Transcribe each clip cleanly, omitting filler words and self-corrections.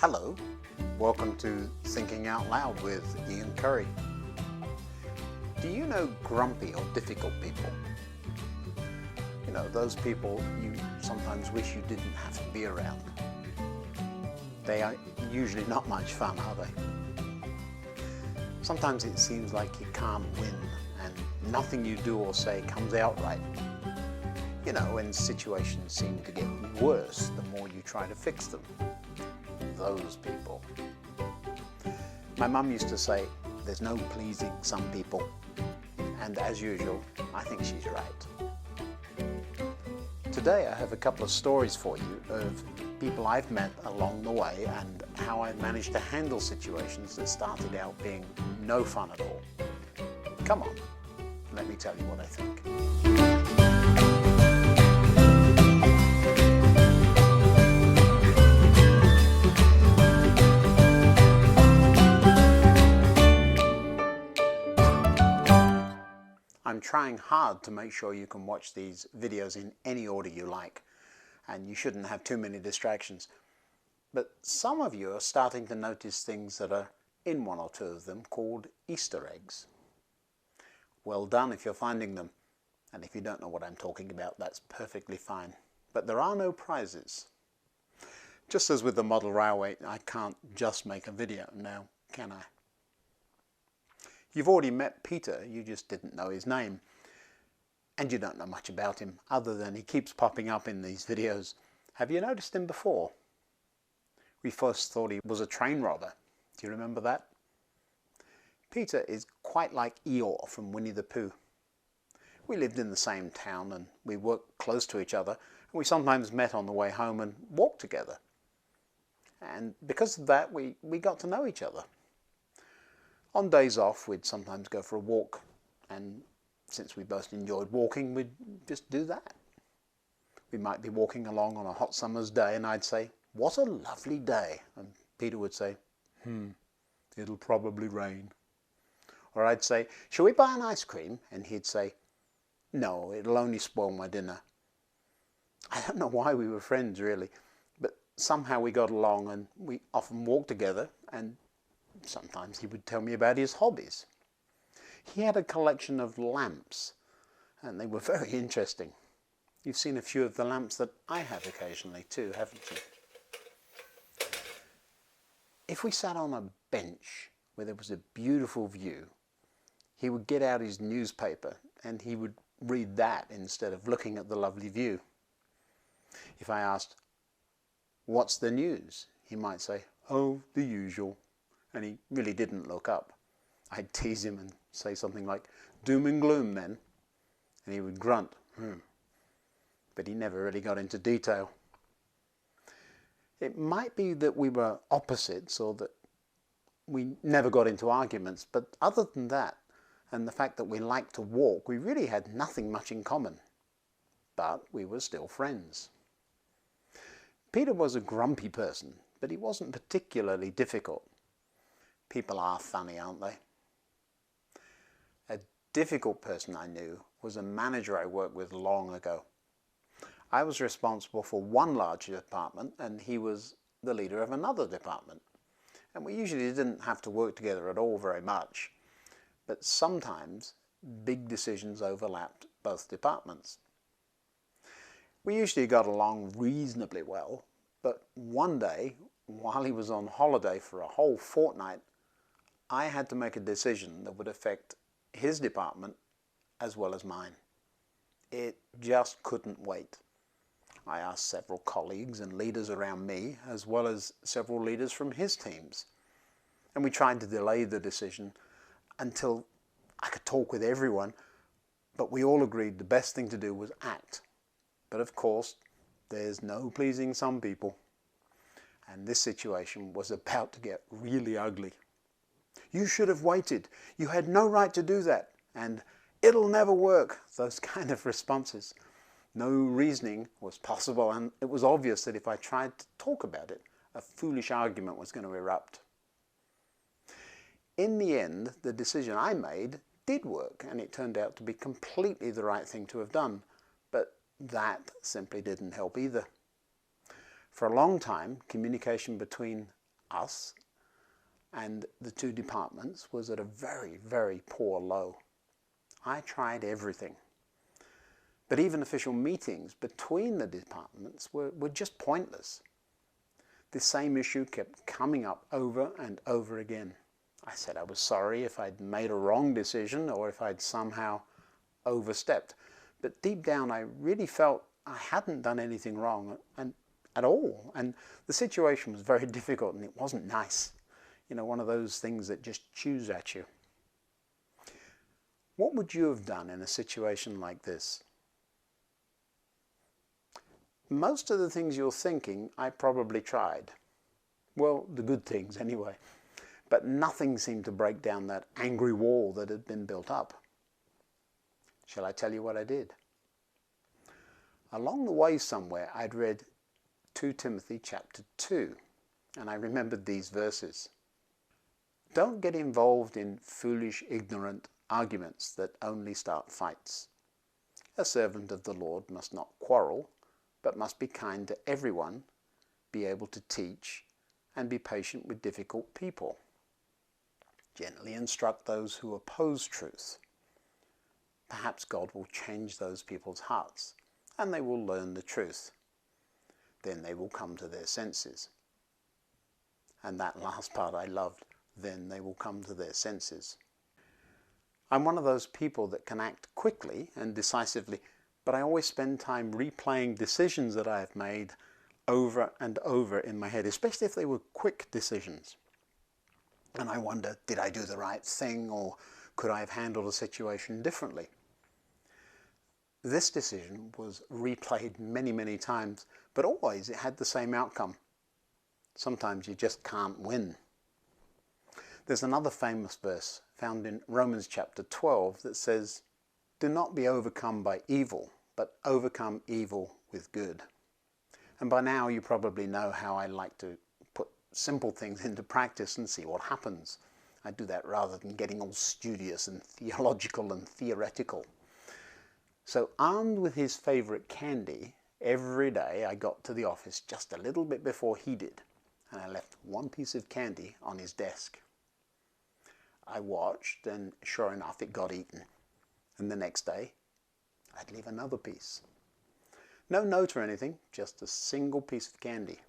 Hello, welcome to Thinking Out Loud with Ian Currey. Do you know grumpy or difficult people? You know, those people you sometimes wish you didn't have to be around. They are usually not much fun, are they? Sometimes it seems like you can't win and nothing you do or say comes out right. You know, when situations seem to get worse the more you try to fix them. Those people. My mum used to say, there's no pleasing some people. And as usual, I think she's right. Today I have a couple of stories for you of people I've met along the way and how I managed to handle situations that started out being no fun at all. Come on, let me tell you what I think. I'm trying hard to make sure you can watch these videos in any order you like, and you shouldn't have too many distractions. But some of you are starting to notice things that are in one or two of them called Easter eggs. Well done if you're finding them, and if you don't know what I'm talking about, that's perfectly fine. But there are no prizes. Just as with the model railway, I can't just make a video now, can I? You've already met Peter, you just didn't know his name. And you don't know much about him, other than he keeps popping up in these videos. Have you noticed him before? We first thought he was a train robber. Do you remember that? Peter is quite like Eeyore from Winnie the Pooh. We lived in the same town and we worked close to each other. And we sometimes met on the way home and walked together. And because of that, we got to know each other. On days off, we'd sometimes go for a walk, and since we both enjoyed walking, we'd just do that. We might be walking along on a hot summer's day, and I'd say, "What a lovely day," and Peter would say, "It'll probably rain." Or I'd say, "Shall we buy an ice cream?" and he'd say, "No, it'll only spoil my dinner." I don't know why we were friends, really, but somehow we got along, and we often walked together, and sometimes he would tell me about his hobbies. He had a collection of lamps, and they were very interesting. You've seen a few of the lamps that I have occasionally too, haven't you? If we sat on a bench where there was a beautiful view, he would get out his newspaper and he would read that instead of looking at the lovely view. If I asked, "What's the news?" he might say, "Oh, the usual." And he really didn't look up. I'd tease him and say something like, "Doom and gloom then?" And he would grunt, But he never really got into detail. It might be that we were opposites or that we never got into arguments, but other than that, and the fact that we liked to walk, we really had nothing much in common. But we were still friends. Peter was a grumpy person, but he wasn't particularly difficult. People are funny, aren't they? A difficult person I knew was a manager I worked with long ago. I was responsible for one large department and he was the leader of another department. And we usually didn't have to work together at all very much. But sometimes big decisions overlapped both departments. We usually got along reasonably well, but one day, while he was on holiday for a whole fortnight, I had to make a decision that would affect his department as well as mine. It just couldn't wait. I asked several colleagues and leaders around me, as well as several leaders from his teams. And we tried to delay the decision until I could talk with everyone, but we all agreed the best thing to do was act. But of course, there's no pleasing some people. And this situation was about to get really ugly. "You should have waited. You had no right to do that." And "it'll never work." Those kind of responses. No reasoning was possible, and it was obvious that if I tried to talk about it, a foolish argument was going to erupt. In the end, the decision I made did work, and it turned out to be completely the right thing to have done. But that simply didn't help either. For a long time, communication between us and the two departments was at a very, very poor low. I tried everything. But even official meetings between the departments were just pointless. The same issue kept coming up over and over again. I said I was sorry if I'd made a wrong decision or if I'd somehow overstepped. But deep down I really felt I hadn't done anything wrong at all. And the situation was very difficult and it wasn't nice. You know, one of those things that just chews at you. What would you have done in a situation like this? Most of the things you're thinking, I probably tried. Well, the good things anyway. But nothing seemed to break down that angry wall that had been built up. Shall I tell you what I did? Along the way somewhere, I'd read 2 Timothy chapter 2, and I remembered these verses. Don't get involved in foolish, ignorant arguments that only start fights. A servant of the Lord must not quarrel, but must be kind to everyone, be able to teach, and be patient with difficult people. Gently instruct those who oppose truth. Perhaps God will change those people's hearts, and they will learn the truth. Then they will come to their senses. And that last part I loved, then they will come to their senses. I'm one of those people that can act quickly and decisively, but I always spend time replaying decisions that I have made over and over in my head, especially if they were quick decisions. And I wonder, did I do the right thing, or could I have handled a situation differently? This decision was replayed many, many times, but always it had the same outcome. Sometimes you just can't win. There's another famous verse found in Romans chapter 12 that says, "Do not be overcome by evil, but overcome evil with good." And by now you probably know how I like to put simple things into practice and see what happens. I do that rather than getting all studious and theological and theoretical. So armed with his favorite candy, every day I got to the office just a little bit before he did, and I left one piece of candy on his desk. I watched, and sure enough, it got eaten. And the next day, I'd leave another piece. No note or anything, just a single piece of candy.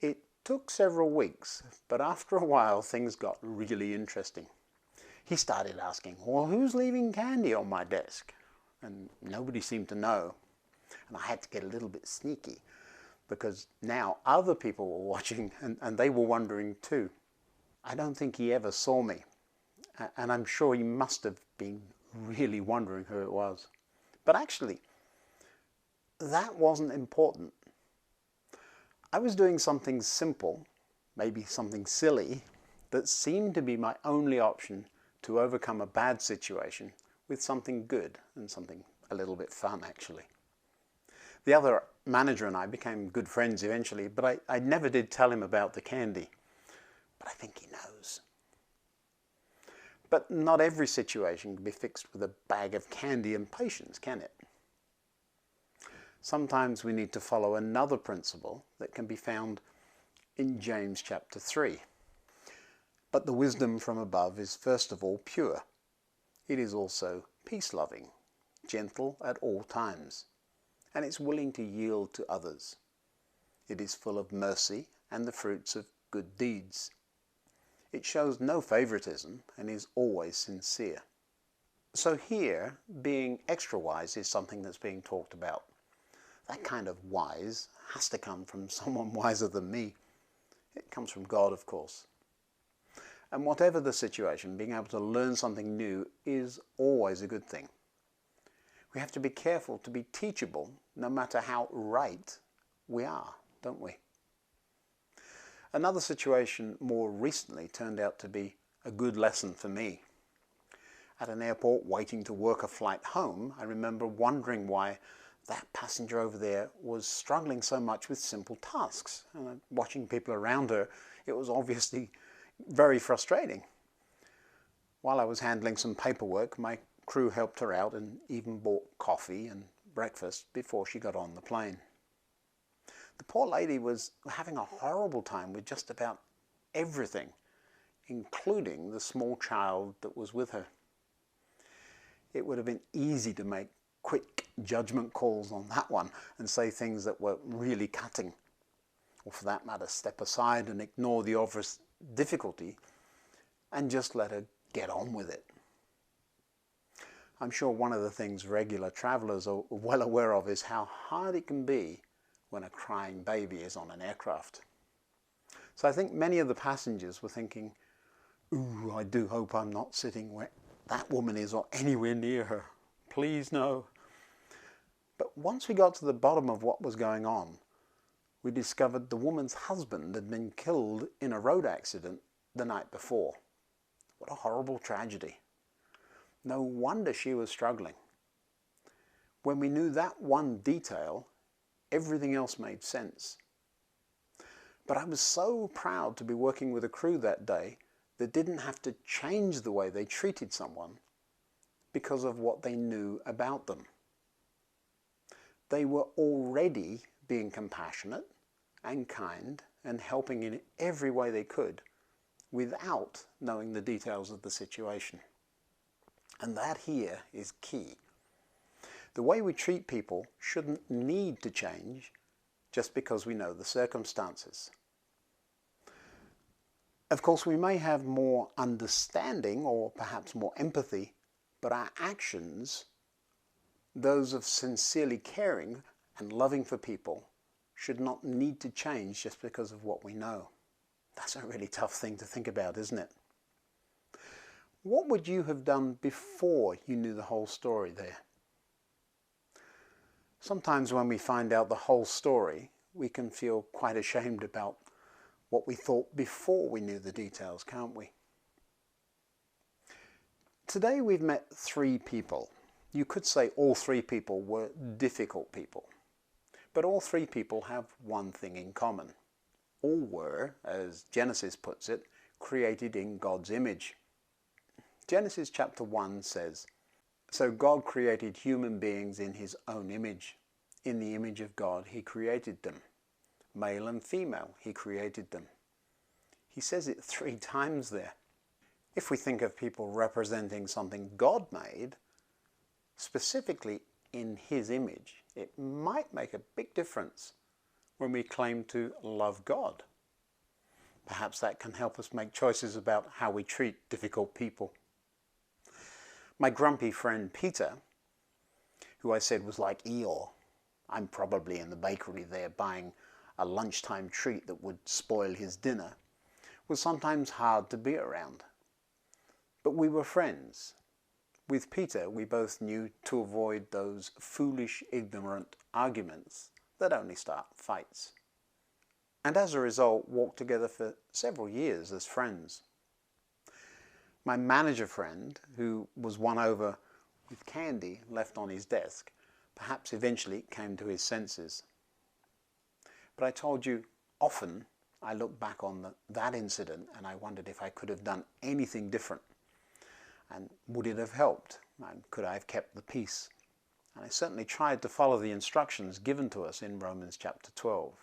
It took several weeks, but after a while things got really interesting. He started asking, well, who's leaving candy on my desk? And nobody seemed to know. And I had to get a little bit sneaky, because now other people were watching and they were wondering too. I don't think he ever saw me, and I'm sure he must have been really wondering who it was. But actually, that wasn't important. I was doing something simple, maybe something silly, that seemed to be my only option to overcome a bad situation with something good and something a little bit fun, actually. The other manager and I became good friends eventually, but I never did tell him about the candy. But I think he knows. But not every situation can be fixed with a bag of candy and patience, can it? Sometimes we need to follow another principle that can be found in James chapter 3. But the wisdom from above is first of all pure. It is also peace-loving, gentle at all times, and it's willing to yield to others. It is full of mercy and the fruits of good deeds. It shows no favoritism and is always sincere. So here, being extra wise is something that's being talked about. That kind of wise has to come from someone wiser than me. It comes from God, of course. And whatever the situation, being able to learn something new is always a good thing. We have to be careful to be teachable, no matter how right we are, don't we? Another situation more recently turned out to be a good lesson for me. At an airport waiting to work a flight home, I remember wondering why that passenger over there was struggling so much with simple tasks. And watching people around her, it was obviously very frustrating. While I was handling some paperwork, my crew helped her out and even bought coffee and breakfast before she got on the plane. The poor lady was having a horrible time with just about everything, including the small child that was with her. It would have been easy to make quick judgment calls on that one and say things that were really cutting, or for that matter, step aside and ignore the obvious difficulty and just let her get on with it. I'm sure one of the things regular travelers are well aware of is how hard it can be when a crying baby is on an aircraft. So I think many of the passengers were thinking, ooh, I do hope I'm not sitting where that woman is or anywhere near her. Please no. But once we got to the bottom of what was going on, we discovered the woman's husband had been killed in a road accident the night before. What a horrible tragedy. No wonder she was struggling. When we knew that one detail, everything else made sense. But I was so proud to be working with a crew that day that didn't have to change the way they treated someone because of what they knew about them. They were already being compassionate and kind and helping in every way they could without knowing the details of the situation. And that here is key. The way we treat people shouldn't need to change just because we know the circumstances. Of course, we may have more understanding or perhaps more empathy, but our actions, those of sincerely caring and loving for people, should not need to change just because of what we know. That's a really tough thing to think about, isn't it? What would you have done before you knew the whole story there? Sometimes when we find out the whole story, we can feel quite ashamed about what we thought before we knew the details, can't we? Today we've met 3 people. You could say all 3 people were difficult people. But all 3 people have one thing in common. All were, as Genesis puts it, created in God's image. Genesis chapter 1 says, "So God created human beings in his own image. In the image of God he created them. Male and female he created them." He says it 3 times there. If we think of people representing something God made, specifically in his image, it might make a big difference when we claim to love God. Perhaps that can help us make choices about how we treat difficult people. My grumpy friend Peter, who I said was like Eeyore, I'm probably in the bakery there buying a lunchtime treat that would spoil his dinner, was sometimes hard to be around. But we were friends. With Peter, we both knew to avoid those foolish, ignorant arguments that only start fights. And as a result, walked together for several years as friends. My manager friend, who was won over with candy left on his desk, perhaps eventually came to his senses. But I told you, often I look back on that incident and I wondered if I could have done anything different. And would it have helped? And could I have kept the peace? And I certainly tried to follow the instructions given to us in Romans chapter 12.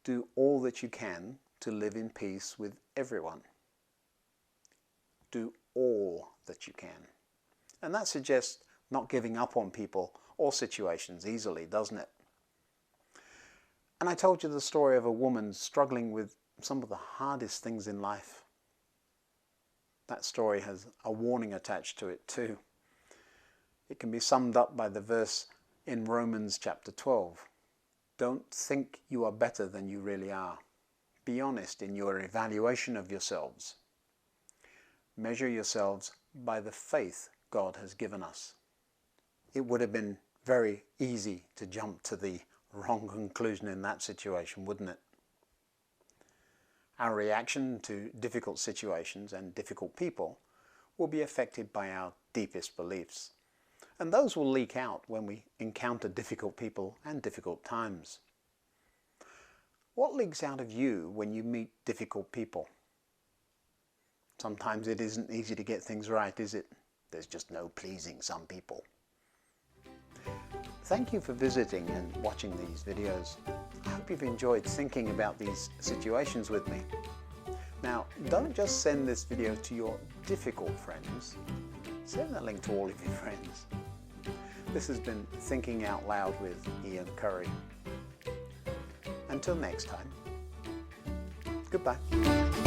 Do all that you can to live in peace with everyone. Do all that you can. And that suggests not giving up on people or situations easily, doesn't it? And I told you the story of a woman struggling with some of the hardest things in life. That story has a warning attached to it too. It can be summed up by the verse in Romans chapter 12. Don't think you are better than you really are. Be honest in your evaluation of yourselves. Measure yourselves by the faith God has given us. It would have been very easy to jump to the wrong conclusion in that situation, wouldn't it? Our reaction to difficult situations and difficult people will be affected by our deepest beliefs. And those will leak out when we encounter difficult people and difficult times. What leaks out of you when you meet difficult people? Sometimes it isn't easy to get things right, is it? There's just no pleasing some people. Thank you for visiting and watching these videos. I hope you've enjoyed thinking about these situations with me. Now, don't just send this video to your difficult friends. Send the link to all of your friends. This has been Thinking Out Loud with Ian Currey. Until next time, goodbye.